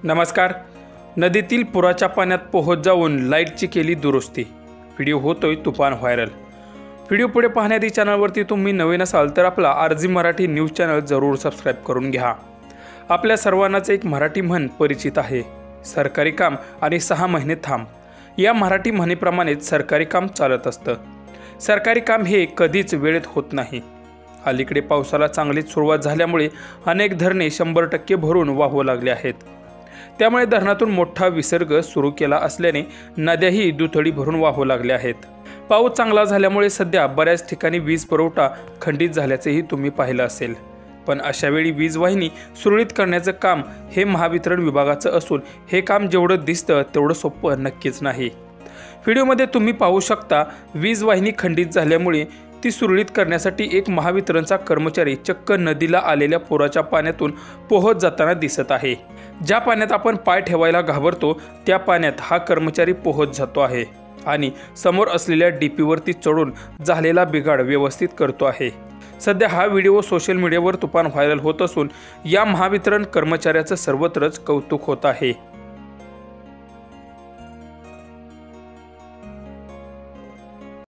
नमस्कार। नदीतील पुराच्या पाण्यात पोहोच जाऊन लाईटची केली दुरुस्ती। व्हिडिओ होतोय तुफान व्हायरल। व्हिडिओ पुढे पाहण्याआधी चॅनलवरती तुम्ही नवीन असाल तर आपला आरजी मराठी न्यूज चॅनल जरूर सबस्क्राइब करून घ्या। आपल्या सर्वांनाच एक मराठी म्हण परिचित आहे, सरकारी काम आणि 6 महिने थांब। या मराठी म्हणीप्रमाणेच सरकारी काम चालत असतं। सरकारी काम हे कधीच वेळेत होत नाही। अलीकडे पावसाला चांगलीच सुरुवात झाल्यामुळे अनेक धरणे 100% भरून वाहू लागले आहेत। त्यामुळे धरणातून मोठा विसर्ग सुरू केला असल्याने नद्याही दुथडी भरून वाहू लागल्या आहेत। पाऊस चांगला झाल्यामुळे सध्या बऱ्याच ठिकाणी वीज पुरवठा खंडित झाल्याचेही तुम्ही पाहिलं असेल। पण अशा वेळी वीज वाहिनी सुरळीत करण्याचं काम हे महावितरण विभागाचं असून हे काम जेवढं दिसतं तेवढं सोपं नक्कीच नाही। व्हिडिओमध्ये तुम्ही पाहू शकता, वीज वाहिनी खंडित झाल्यामुळे ती सुरळीत करण्यासाठी एक महावितरणचा कर्मचारी चक्क नदीला आलेल्या पुराच्या पाण्यातून पोहत जाताना दिसत आहे। ज्या पाण्यात आपण पाय ठेवायला घाबरतो त्या पाण्यात हा कर्मचारी पोहत जातो आहे आणि समोर असलेल्या डीपीवरती चढून झालेला बिघाड व्यवस्थित करतो आहे। सध्या हा व्हिडिओ सोशल मीडियावर तुफान व्हायरल होत असून या महावितरण कर्मचाऱ्याचं सर्वत्रच कौतुक होत आहे।